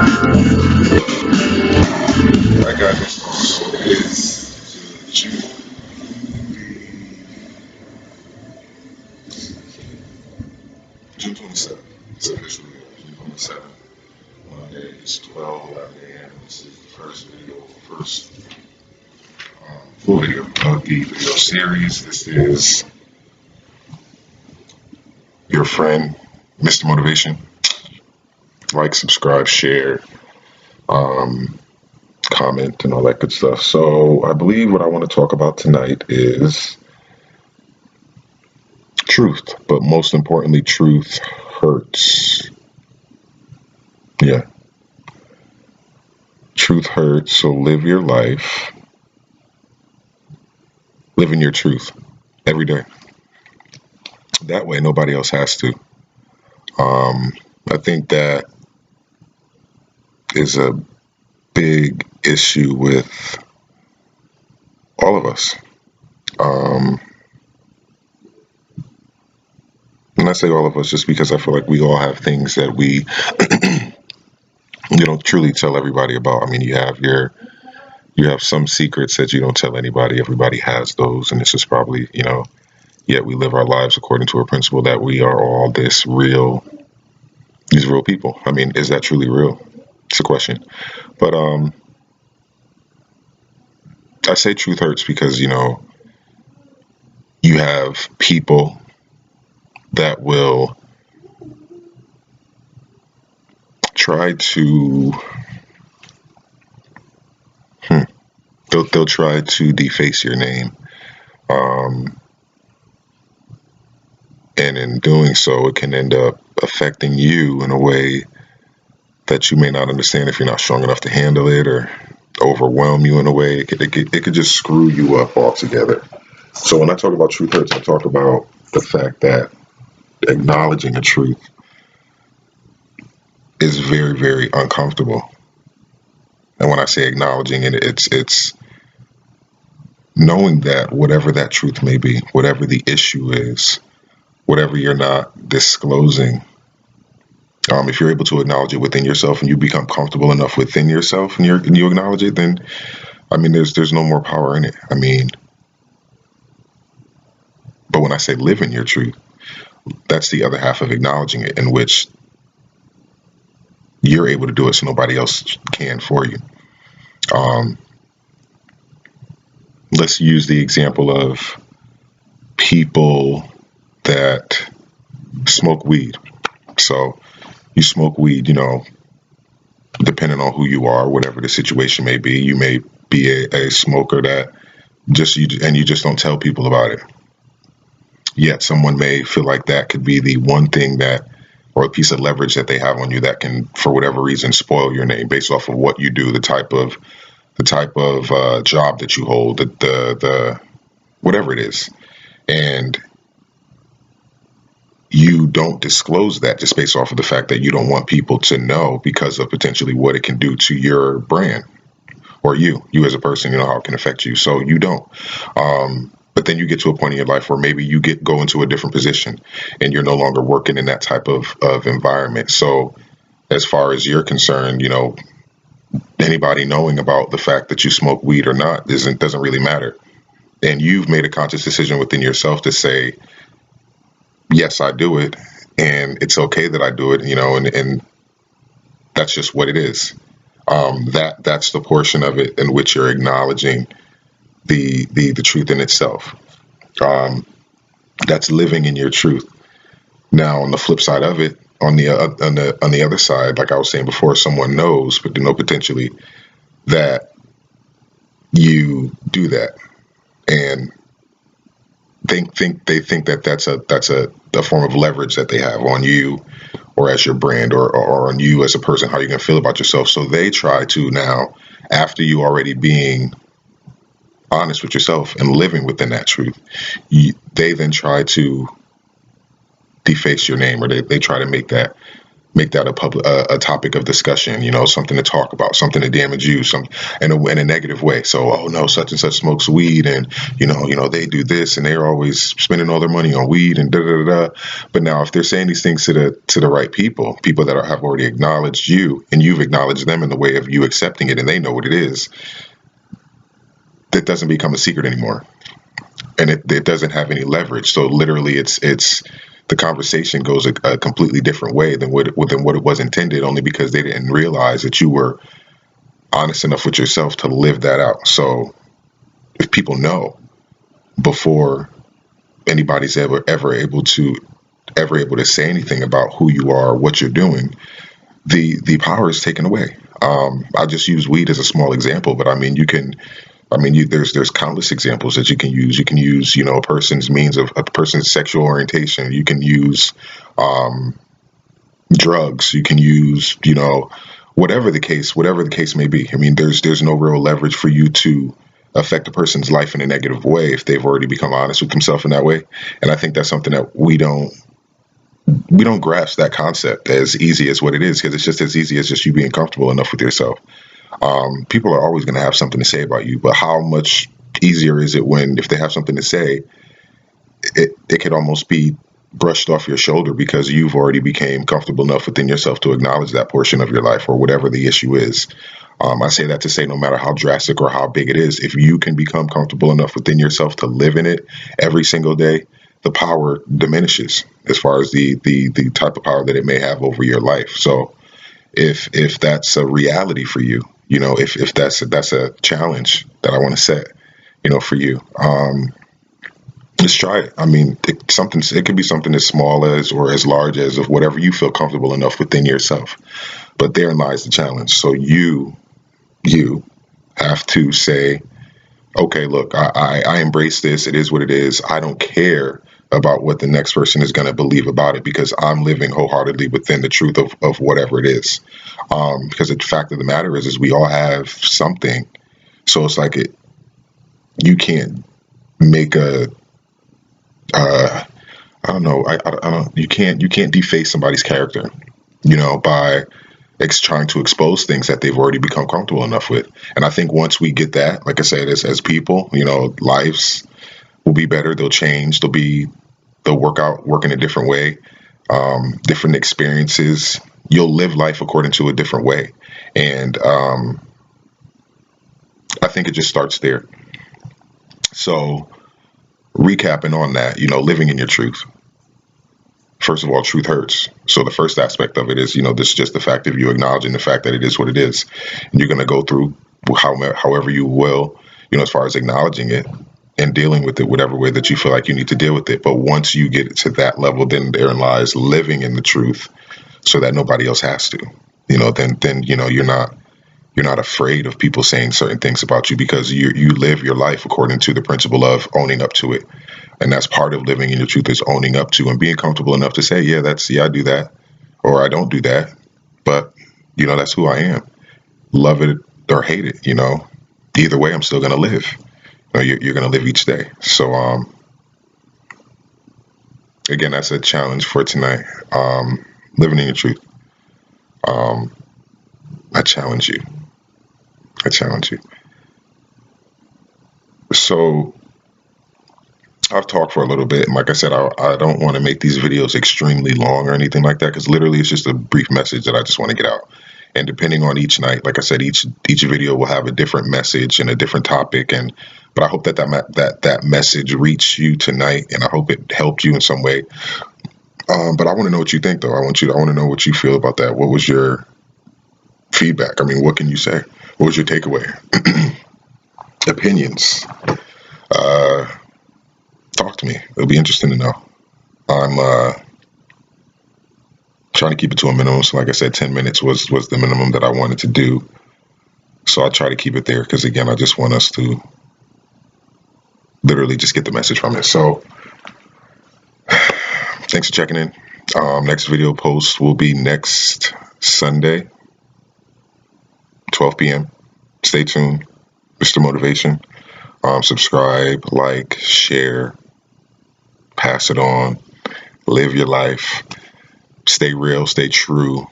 I got this one. Is June 27th. It's officially June 27th. Monday is 12:11 a.m. This is the first full video of the video series. This is your friend, Mr. Motivation. Like, subscribe, share, um, comment, and all that good stuff. So, I believe what I want to talk about tonight is truth, but most importantly, truth hurts. Yeah, truth hurts. So, live your life, live in your truth every day. That way, nobody else has to. Um, I think that is a big issue with all of us. Um, and I say all of us just because I feel like we all have things that we don't truly tell everybody about. I mean, you have some secrets that you don't tell anybody. Everybody has those, and this is probably Yet we live our lives according to a principle that we are all these real people. I mean, is that truly real? It's a question. But I say truth hurts because you have people that will try to hmm, they'll try to deface your name, um, and in doing so, it can end up affecting you in a way that you may not understand if you're not strong enough to handle it, or overwhelm you in a way. It could just screw you up altogether. So when I talk about truth hurts, I talk about the fact that acknowledging the truth is very, very uncomfortable. And when I say acknowledging it, it's knowing that whatever that truth may be, whatever the issue is, whatever you're not disclosing, if you're able to acknowledge it within yourself and you become comfortable enough within yourself and you acknowledge it, then I mean, there's no more power in it. I mean, but when I say live in your truth, that's the other half of acknowledging it, in which you're able to do it so nobody else can for you. Um, let's use the example of people that smoke weed. So you smoke weed, depending on who you are, whatever the situation may be, you may be a smoker that you just don't tell people about it. Yet someone may feel like that could be the one thing that, or a piece of leverage that they have on you that can, for whatever reason, spoil your name based off of what you do, the type of job that you hold, the whatever it is, and you don't disclose that just based off of the fact that you don't want people to know because of potentially what it can do to your brand, or you as a person, how it can affect you. So you don't. But then you get to a point in your life where maybe you go into a different position and you're no longer working in that type of environment. So as far as you're concerned, anybody knowing about the fact that you smoke weed or not doesn't really matter. And you've made a conscious decision within yourself to say, yes, I do it, and it's okay that I do it, and that's just what it is. That's the portion of it in which you're acknowledging the truth in itself. Um, that's living in your truth. Now, on the flip side of it, on the other side, like I was saying before, someone knows, but potentially that you do that, and they think that that's a form of leverage that they have on you, or as your brand, or on you as a person, how you're gonna feel about yourself. So they try to now, after you already being honest with yourself and living within that truth, they then try to deface your name, or they try to make that a topic of discussion, something to talk about, something to damage you, in a negative way. So, oh no, such and such smokes weed, and they do this, and they're always spending all their money on weed, and da da da da. But now, if they're saying these things to the right people that have already acknowledged you, and you've acknowledged them in the way of you accepting it, and they know what it is, that doesn't become a secret anymore, and it doesn't have any leverage. So literally, it's the conversation goes a completely different way than what it was intended, only because they didn't realize that you were honest enough with yourself to live that out. So if people know before anybody's ever able to say anything about who you are, what you're doing, the power is taken away. I just use weed as a small example, but I mean, there's countless examples that you can use. You can use, a person's a person's sexual orientation. You can use drugs. You can use, whatever the case may be. I mean, there's no real leverage for you to affect a person's life in a negative way if they've already become honest with themselves in that way. And I think that's something that we don't grasp that concept as easy as what it is, because it's just as easy as just you being comfortable enough with yourself. People are always going to have something to say about you, but how much easier is it when, if they have something to say, it could almost be brushed off your shoulder because you've already became comfortable enough within yourself to acknowledge that portion of your life or whatever the issue is. I say that to say, no matter how drastic or how big it is, if you can become comfortable enough within yourself to live in it every single day, the power diminishes as far as the type of power that it may have over your life. So if that's a reality for you, if that's a challenge that I want to set, for you, just try it. I mean, it could be something as small as or as large as of whatever you feel comfortable enough within yourself. But therein lies the challenge. So you have to say, okay, look, I embrace this. It is what it is. I don't care about what the next person is going to believe about it, because I'm living wholeheartedly within the truth of whatever it is. Because the fact of the matter is we all have something. So it's like you can't make I don't know, I don't, you can't deface somebody's character, by trying to expose things that they've already become comfortable enough with. And I think once we get that, like I said, as people, lives will be better. They'll change. They'll work in a different way, different experiences. You'll live life according to a different way. And I think it just starts there. So recapping on that, living in your truth. First of all, truth hurts. So the first aspect of it is, this is just the fact of you acknowledging the fact that it is what it is. And you're going to go through however you will, as far as acknowledging it and dealing with it, whatever way that you feel like you need to deal with it. But once you get to that level, then therein lies living in the truth so that nobody else has to, then you're not afraid of people saying certain things about you, because you live your life according to the principle of owning up to it. And that's part of living in your truth, is owning up to and being comfortable enough to say, yeah, I do that, or I don't do that. But, that's who I am. Love it or hate it, either way, I'm still going to live. You're going to live each day. So, again, that's a challenge for tonight. Living in your truth. I challenge you. So I've talked for a little bit, and like I said, I don't want to make these videos extremely long or anything like that, because literally it's just a brief message that I just want to get out. And depending on each night, like I said, each video will have a different message and a different topic. But I hope that message reached you tonight, and I hope it helped you in some way. But I want to know what you think, though. I want to know what you feel about that. What was your feedback? I mean, what can you say? What was your takeaway? Opinions. Talk to me. It'll be interesting to know. I'm trying to keep it to a minimum. So like I said, 10 minutes was the minimum that I wanted to do. So I'll try to keep it there, because again, I just want us to literally just get the message from it. So thanks for checking in. Next video post will be next Sunday, 12 p.m. Stay tuned. Mr. Motivation. Subscribe, like, share, pass it on, live your life. Stay real, stay true,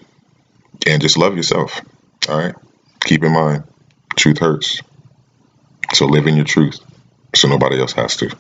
and just love yourself. All right. Keep in mind, truth hurts. So live in your truth so nobody else has to.